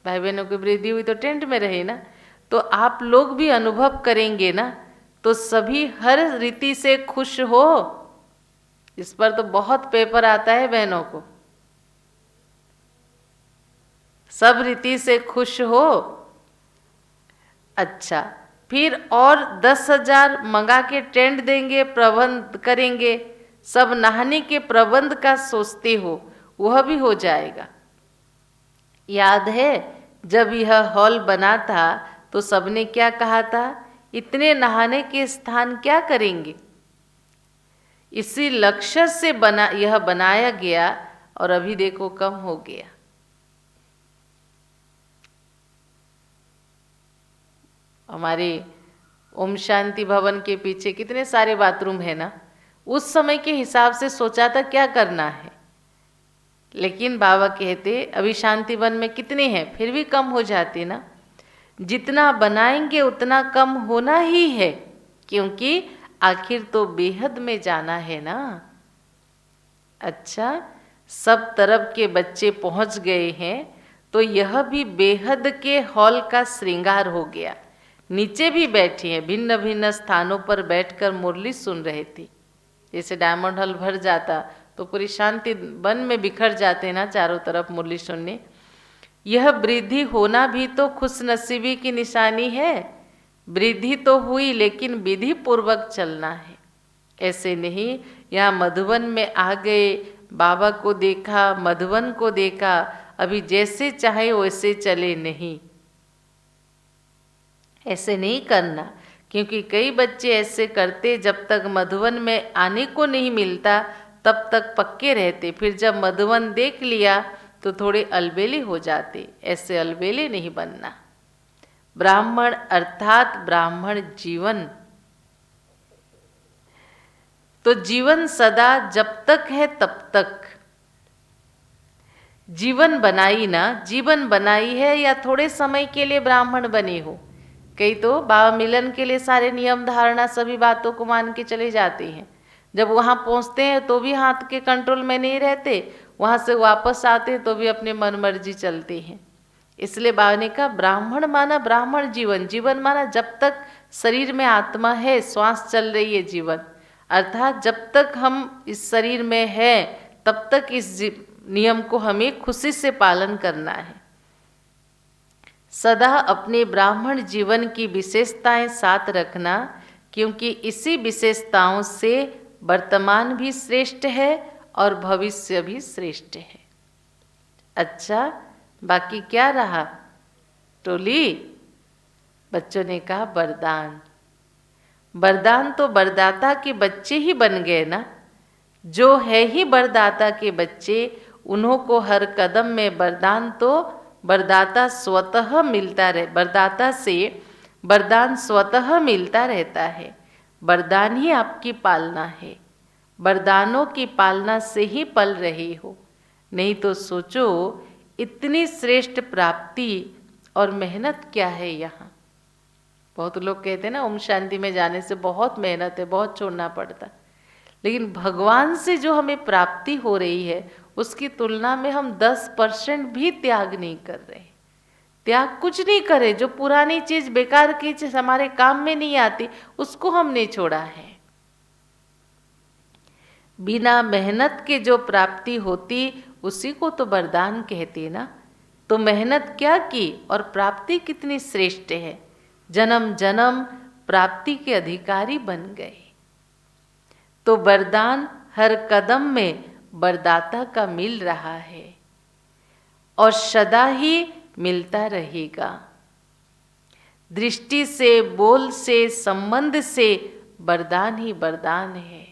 भाई बहनों की वृद्धि हुई तो टेंट में रहे ना। तो आप लोग भी अनुभव करेंगे ना, तो सभी हर रीति से खुश हो। इस पर तो बहुत पेपर आता है बहनों को। सब रीति से खुश हो। अच्छा, फिर और 10,000 मंगा के टेंट देंगे, प्रबंध करेंगे। सब नहाने के प्रबंध का सोचते हो, वह भी हो जाएगा। याद है जब यह हॉल बना था तो सबने क्या कहा था? इतने नहाने के स्थान क्या करेंगे? इसी लक्ष्य से यह बनाया गया, और अभी देखो कम हो गया। हमारे ओम शांति भवन के पीछे कितने सारे बाथरूम है ना। उस समय के हिसाब से सोचा था क्या करना है, लेकिन बाबा कहते अभी शांतिवन में कितने हैं, फिर भी कम हो जाते ना। जितना बनाएंगे उतना कम होना ही है, क्योंकि आखिर तो बेहद में जाना है ना। अच्छा, सब तरफ के बच्चे पहुंच गए हैं तो यह भी बेहद के हॉल का श्रृंगार हो गया। नीचे भी बैठे हैं, भिन्न भिन्न स्थानों पर बैठकर मुरली सुन रहे थे। जैसे डायमंड हॉल भर जाता तो पूरी शांति वन में बिखर जाते ना चारों तरफ मुरली सुनने। यह वृद्धि होना भी तो खुशनसीबी की निशानी है। वृद्धि तो हुई, लेकिन विधि पूर्वक चलना है। ऐसे नहीं यहाँ मधुबन में आ गए, बाबा को देखा, मधुबन को देखा, अभी जैसे चाहे वैसे चले, नहीं, ऐसे नहीं करना। क्योंकि कई बच्चे ऐसे करते, जब तक मधुबन में आने को नहीं मिलता तब तक पक्के रहते। फिर जब मधुबन देख लिया तो थोड़े अलबेले हो जाते, ऐसे अलबेले नहीं बनना। ब्राह्मण अर्थात ब्राह्मण जीवन। तो जीवन सदा जब तक है तब तक। जीवन बनाई ना, जीवन बनाई है या थोड़े समय के लिए ब्राह्मण बने हो। कई तो बाबा मिलन के लिए सारे नियम धारणा सभी बातों को मान के चले जाते हैं, जब वहाँ पहुँचते हैं तो भी हाथ के कंट्रोल में नहीं रहते, वहाँ से वापस आते हैं तो भी अपने मन मर्जी चलते हैं। इसलिए बाबा ने कहा ब्राह्मण माना ब्राह्मण जीवन, जीवन माना जब तक शरीर में आत्मा है, श्वास चल रही है जीवन, अर्थात जब तक हम इस शरीर में है तब तक इस नियम को हमें खुशी से पालन करना है। सदा अपने ब्राह्मण जीवन की विशेषताएं साथ रखना, क्योंकि इसी विशेषताओं से वर्तमान भी श्रेष्ठ है और भविष्य भी श्रेष्ठ है। अच्छा, बाकी क्या रहा टोली? बच्चों ने कहा वरदान। वरदान तो वरदाता के बच्चे ही बन गए ना। जो है ही वरदाता के बच्चे, उन्हों को हर कदम में वरदान तो वरदाता स्वतः मिलता रहे, वरदाता से वरदान स्वतः मिलता रहता है। वरदान ही आपकी पालना है, वरदानों की पालना से ही पल रहे हो। नहीं तो सोचो इतनी श्रेष्ठ प्राप्ति और मेहनत क्या है यहाँ। बहुत लोग कहते हैं ना ओम शांति में जाने से बहुत मेहनत है, बहुत छोड़ना पड़ता, लेकिन भगवान से जो हमें प्राप्ति हो रही है उसकी तुलना में हम 10% भी त्याग नहीं कर रहे। त्याग कुछ नहीं करे, जो पुरानी चीज बेकार की चीज हमारे काम में नहीं आती उसको हमने छोड़ा है। बिना मेहनत के जो प्राप्ति होती उसी को तो वरदान कहते ना। तो मेहनत क्या की और प्राप्ति कितनी श्रेष्ठ है। जन्म जन्म प्राप्ति के अधिकारी बन गए। तो वरदान हर कदम में वरदाता का मिल रहा है और सदा ही मिलता रहेगा। दृष्टि से, बोल से, संबंध से वरदान ही वरदान है।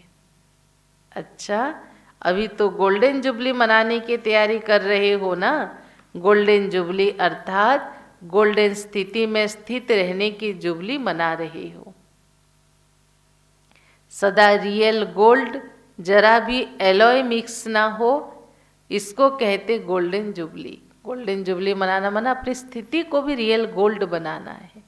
अच्छा, अभी तो गोल्डन जुबली मनाने की तैयारी कर रहे हो ना। गोल्डन जुबली अर्थात गोल्डन स्थिति में स्थित रहने की जुबली मना रहे हो। सदा रियल गोल्ड, जरा भी एलॉय मिक्स ना हो, इसको कहते गोल्डन जुबली। गोल्डन जुबली मनाना माना अपनी स्थिति को भी रियल गोल्ड बनाना है।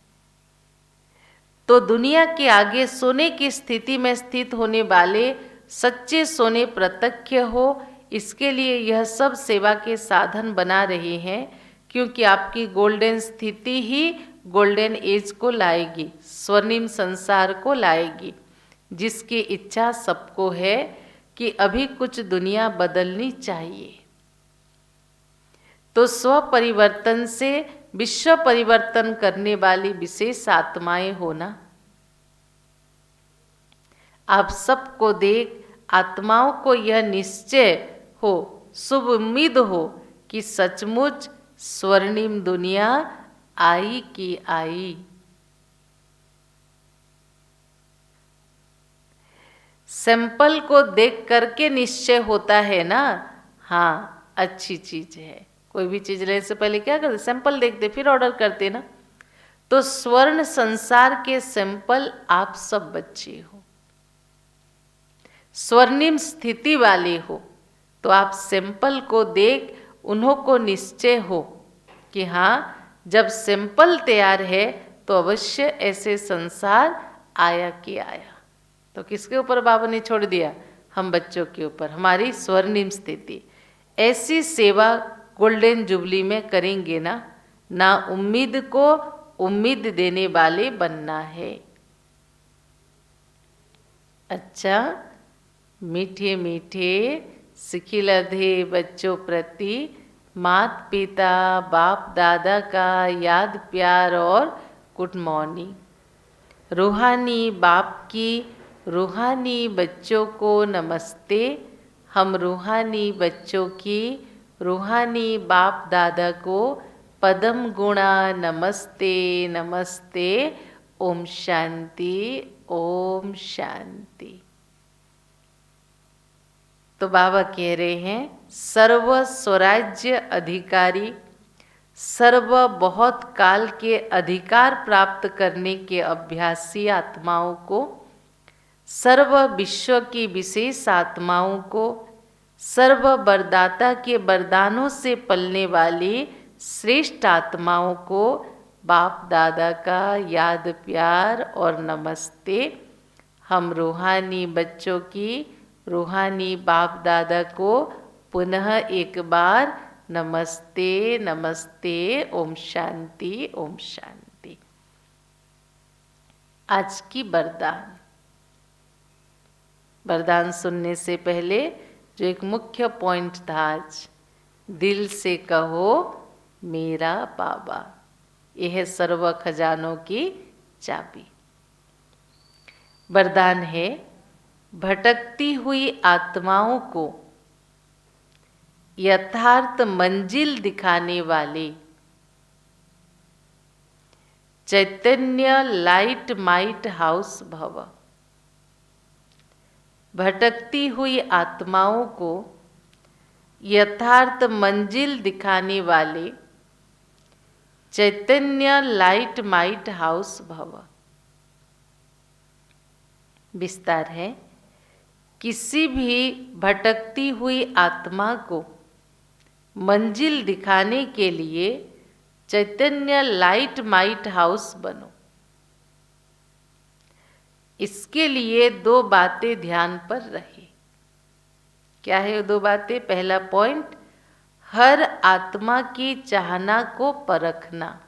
तो दुनिया के आगे सोने की स्थिति में स्थित होने वाले सच्चे सोने प्रत्यक्ष हो, इसके लिए यह सब सेवा के साधन बना रहे हैं, क्योंकि आपकी गोल्डन स्थिति ही गोल्डन एज को लाएगी, स्वर्णिम संसार को लाएगी, जिसकी इच्छा सबको है कि अभी कुछ दुनिया बदलनी चाहिए। तो स्व परिवर्तन से विश्व परिवर्तन करने वाली विशेष आत्माएं होना। आप सबको देख आत्माओं को यह निश्चय हो, शुभ उम्मीद हो कि सचमुच स्वर्णिम दुनिया आई की आई। सैंपल को देख करके निश्चय होता है ना, हाँ अच्छी चीज है। कोई भी चीज लेने से पहले क्या करते, सैंपल देखते फिर ऑर्डर करते ना। तो स्वर्ण संसार के सैंपल आप सब बच्चे हो, स्वर्णिम स्थिति वाले हो। तो आप सैंपल को देख उन्हों को निश्चय हो कि हाँ जब सैंपल तैयार है तो अवश्य ऐसे संसार आया कि आया। तो किसके ऊपर बाबा ने छोड़ दिया, हम बच्चों के ऊपर, हमारी स्वर्णिम स्थिति। ऐसी सेवा गोल्डन जुबली में करेंगे ना, ना उम्मीद को उम्मीद देने वाले बनना है। अच्छा, मीठे मीठे सिखिलधे बच्चों प्रति माता पिता बाप दादा का याद प्यार और गुड मॉर्निंग। रूहानी बाप की रूहानी बच्चों को नमस्ते। हम रूहानी बच्चों की रूहानी बाप दादा को पदम गुणा नमस्ते नमस्ते। ओम शांति, ओम शांति। तो बाबा कह रहे हैं सर्व स्वराज्य अधिकारी, सर्व बहुत काल के अधिकार प्राप्त करने के अभ्यासी आत्माओं को, सर्व विश्व की विशेष आत्माओं को, सर्व वरदाता के वरदानों से पलने वाली श्रेष्ठ आत्माओं को बाप दादा का याद प्यार और नमस्ते। हम रूहानी बच्चों की रूहानी बाप दादा को पुनः एक बार नमस्ते नमस्ते, ओम शांति ओम शांति। आज की वरदान। वरदान सुनने से पहले जो एक मुख्य पॉइंट था आज, दिल से कहो मेरा बाबा, यह है सर्व खजानों की चाबी। वरदान है भटकती हुई आत्माओं को यथार्थ मंजिल दिखाने वाले चैतन्य लाइट माइट हाउस भव। भटकती हुई आत्माओं को यथार्थ मंजिल दिखाने वाले चैतन्य लाइट माइट हाउस भव। विस्तार है, किसी भी भटकती हुई आत्मा को मंजिल दिखाने के लिए चैतन्य लाइट माइट हाउस बनो। इसके लिए दो बातें ध्यान पर रहे। क्या है दो बातें? पहला पॉइंट, हर आत्मा की चाहना को परखना।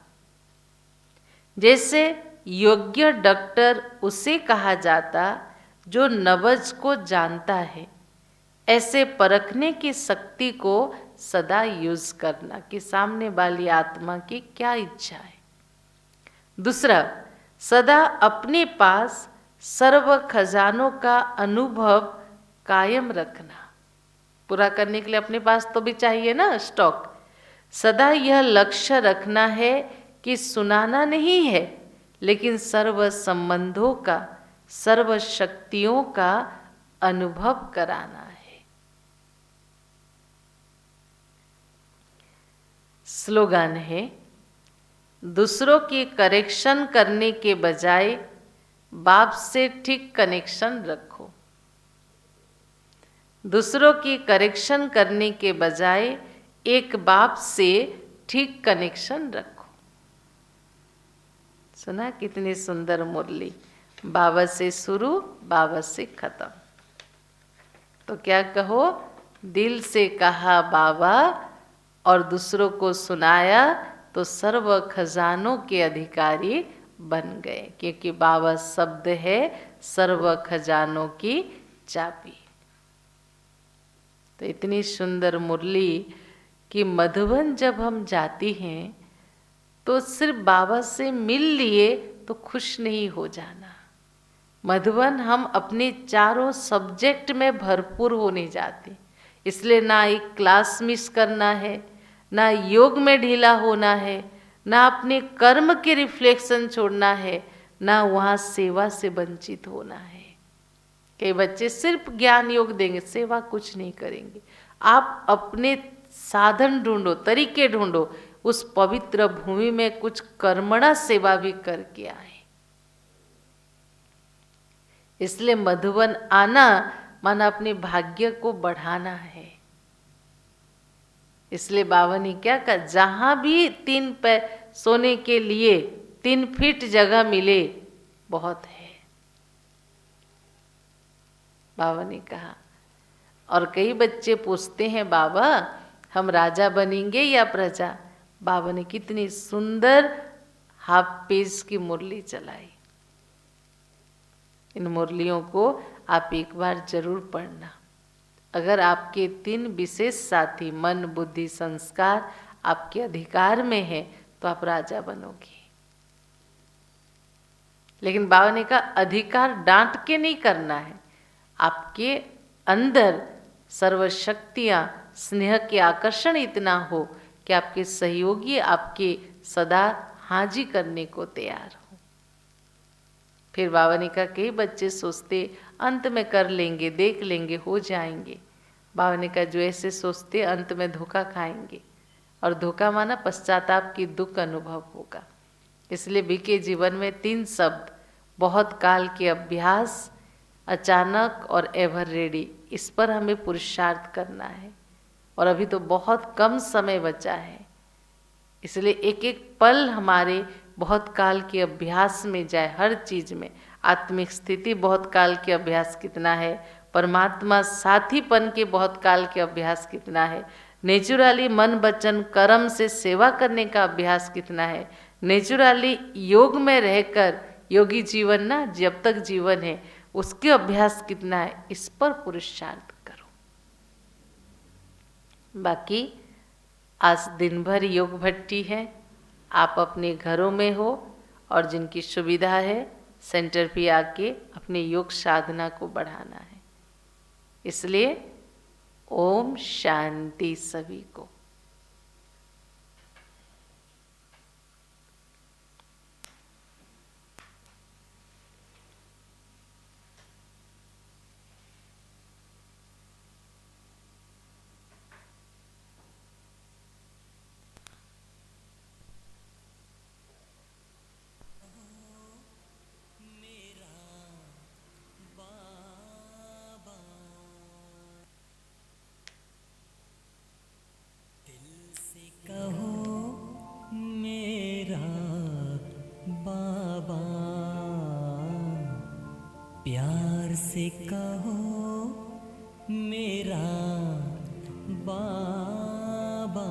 जैसे योग्य डॉक्टर उसे कहा जाता जो नब्ज को जानता है, ऐसे परखने की शक्ति को सदा यूज करना कि सामने वाली आत्मा की क्या इच्छा है। दूसरा, सदा अपने पास सर्व खजानों का अनुभव कायम रखना। पूरा करने के लिए अपने पास तो भी चाहिए ना स्टॉक। सदा यह लक्ष्य रखना है कि सुनाना नहीं है, लेकिन सर्व संबंधों का, सर्व शक्तियों का अनुभव कराना है। स्लोगन है, दूसरों की करेक्शन करने के बजाय बाप से ठीक कनेक्शन रखो। दूसरों की करेक्शन करने के बजाय एक बाप से ठीक कनेक्शन रखो। सुना कितनी सुंदर मुरली, बाबा से शुरू बाबा से खत्म। तो क्या कहो? दिल से कहा बाबा और दूसरों को सुनाया तो सर्व खजानों के अधिकारी बन गए, क्योंकि बाबा शब्द है सर्व खजानों की चाबी। तो इतनी सुंदर मुरली कि मधुबन जब हम जाती हैं तो सिर्फ बाबा से मिल लिए तो खुश नहीं हो जाना। मधुबन हम अपने चारों सब्जेक्ट में भरपूर होने जाते, इसलिए ना एक क्लास मिस करना है, ना योग में ढीला होना है, ना अपने कर्म के रिफ्लेक्शन छोड़ना है, ना वहाँ सेवा से वंचित होना है। कई बच्चे सिर्फ ज्ञान योग देंगे, सेवा कुछ नहीं करेंगे। आप अपने साधन ढूंढो, तरीके ढूंढो, उस पवित्र भूमि में कुछ कर्मणा सेवा भी करके आए। इसलिए मधुबन आना माना अपने भाग्य को बढ़ाना है। इसलिए बाबा ने क्या कहा, जहां भी 3 पैर सोने के लिए 3 फीट जगह मिले बहुत है, बाबा ने कहा। और कई बच्चे पूछते हैं, बाबा हम राजा बनेंगे या प्रजा? बाबा ने कितनी सुंदर हाफ पेज की मुरली चलाई। इन मुरलियों को आप एक बार जरूर पढ़ना। अगर आपके 3 विशेष साथी मन बुद्धि संस्कार आपके अधिकार में है तो आप राजा बनोगे। लेकिन बाबा ने कहा अधिकार डांट के नहीं करना है, आपके अंदर सर्वशक्तियां स्नेह के आकर्षण इतना हो कि आपके सहयोगी आपके सदा हाजी करने को तैयार हो। फिर बाबा ने कहा कई बच्चे सोचते अंत में कर लेंगे, देख लेंगे, हो जाएंगे। बाबा ने कहा जो ऐसे सोचते अंत में धोखा खाएंगे, और धोखा माना पश्चाताप की दुख अनुभव होगा। इसलिए बीके जीवन में 3 शब्द, बहुत काल के अभ्यास, अचानक और एवर रेडी, इस पर हमें पुरुषार्थ करना है। और अभी तो बहुत कम समय बचा है, इसलिए एक एक पल हमारे बहुत काल के अभ्यास में जाए। हर चीज में आत्मिक स्थिति बहुत काल के अभ्यास कितना है, परमात्मा साथीपन के बहुत काल के अभ्यास कितना है, नेचुरली मन वचन कर्म से सेवा करने का अभ्यास कितना है, नेचुरली योग में रहकर योगी जीवन ना जब तक जीवन है उसके अभ्यास कितना है, इस पर पुरुषार्थ करो। बाकी आज दिन भर योग भट्टी है, आप अपने घरों में हो और जिनकी सुविधा है सेंटर पे आके अपने योग साधना को बढ़ाना है। इसलिए ओम शांति सभी को। प्यार से कहो मेरा बाबा।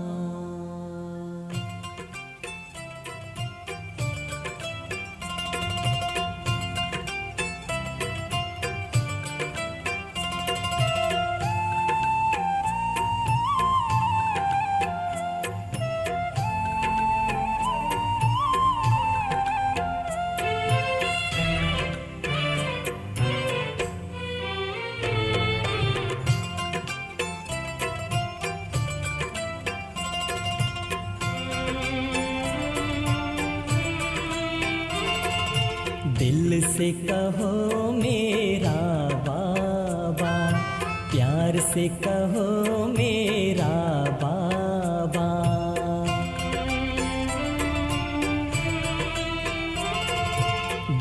दिल से कहो मेरा बाबा, प्यार से कहो मेरा बाबा।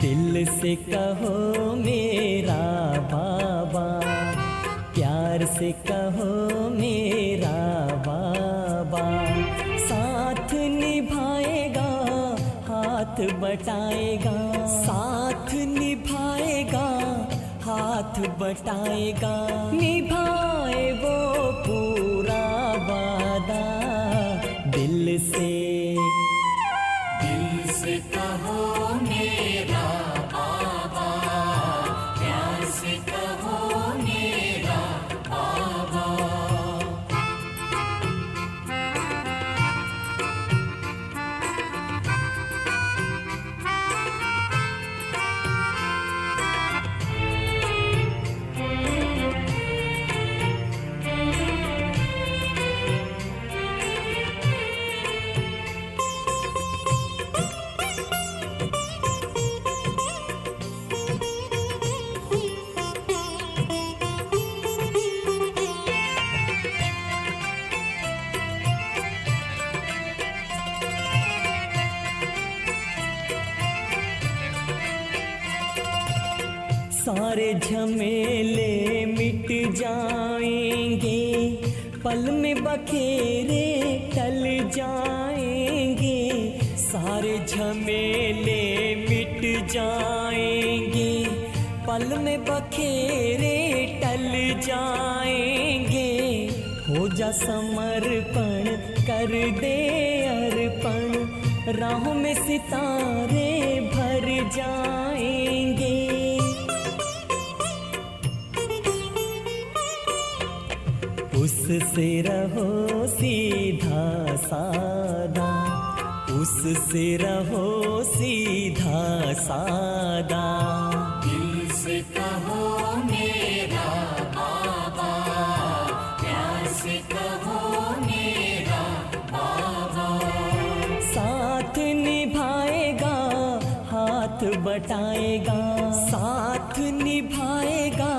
दिल से कहो मेरा बाबा, प्यार से कहो मेरा बाबा। साथ निभाएगा हाथ बटाएगा, साथ निभाएगा हाथ बटाएगा। निभाए वो पूरा वादा। दिल से कहो मेरा बाबा, प्यार से कहो मेरा बाबा। सारे झमेले मिट जाएंगे, पल में बखेरे टल जाएंगे। सारे झमेले मिट जाएंगे, पल में बखेरे टल जाएंगे। हो जा समर्पण कर दे अर्पण, राहों में सितारे भर जाएंगे। उससे रहो सीधा सादा, उससे रहो सीधा सादा। दिल से कहो मेरा बाबा, प्यार से कहो मेरा बाबा। साथ निभाएगा हाथ बटाएगा, साथ निभाएगा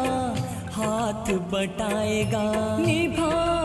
हाथ बटाएगा, निभा